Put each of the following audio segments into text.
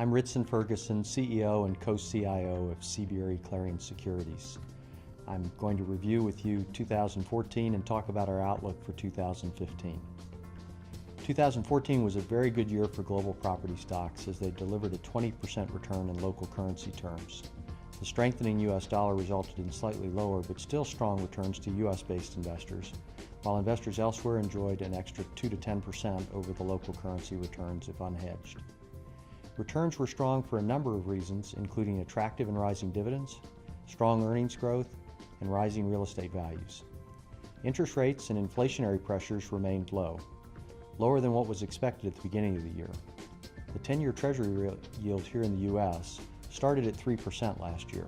I'm Ritson Ferguson, CEO and Co-CIO of CBRE Clarion Securities. I'm going to review with you 2014 and talk about our outlook for 2015. 2014 was a very good year for global property stocks as they delivered a 20% return in local currency terms. The strengthening U.S. dollar resulted in slightly lower but still strong returns to U.S.-based investors, while investors elsewhere enjoyed an extra 2 to 10% over the local currency returns if unhedged. Returns were strong for a number of reasons, including attractive and rising dividends, strong earnings growth, and rising real estate values. Interest rates and inflationary pressures remained low, lower than what was expected at the beginning of the year. The 10-year Treasury yield here in the U.S. started at 3% last year,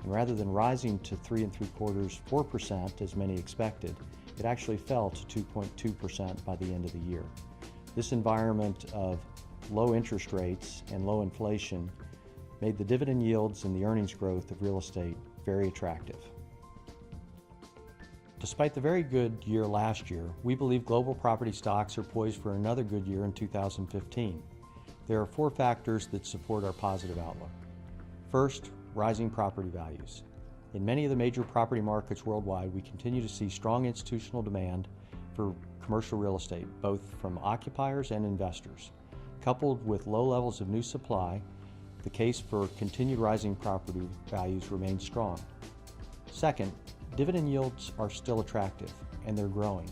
and rather than rising to 3 3/4, 4% as many expected, it actually fell to 2.2% by the end of the year. This environment of low interest rates and low inflation made the dividend yields and the earnings growth of real estate very attractive. Despite the very good year last year, we believe global property stocks are poised for another good year in 2015. There are 4 factors that support our positive outlook. First, rising property values. In many of the major property markets worldwide, we continue to see strong institutional demand for commercial real estate, both from occupiers and investors. Coupled with low levels of new supply, the case for continued rising property values remains strong. Second, dividend yields are still attractive, and they're growing.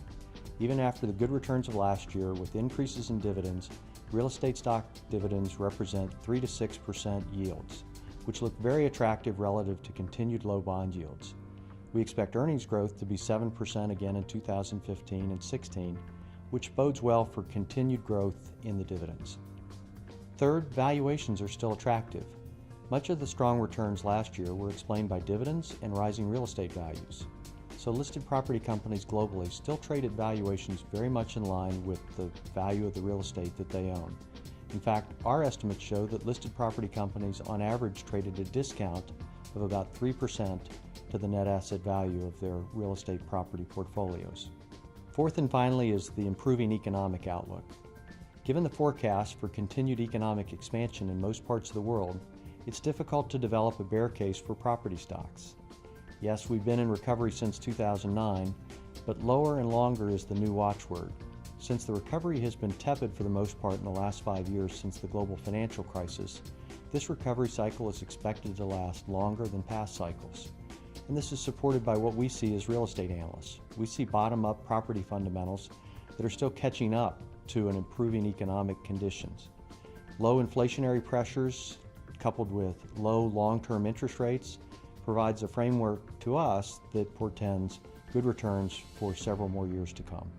Even after the good returns of last year, with increases in dividends, real estate stock dividends represent 3 to 6% yields, which look very attractive relative to continued low bond yields. We expect earnings growth to be 7% again in 2015 and 16, which bodes well for continued growth in the dividends. Third, valuations are still attractive. Much of the strong returns last year were explained by dividends and rising real estate values. So listed property companies globally still trade at valuations very much in line with the value of the real estate that they own. In fact, our estimates show that listed property companies on average traded a discount of about 3% to the net asset value of their real estate property portfolios. Fourth and finally is the improving economic outlook. Given the forecast for continued economic expansion in most parts of the world, it's difficult to develop a bear case for property stocks. Yes, we've been in recovery since 2009, but lower and longer is the new watchword. Since the recovery has been tepid for the most part in the last 5 years since the global financial crisis, this recovery cycle is expected to last longer than past cycles. And this is supported by what we see as real estate analysts. We see bottom-up property fundamentals that are still catching up to an improving economic conditions. Low inflationary pressures coupled with low long-term interest rates provides a framework to us that portends good returns for several more years to come.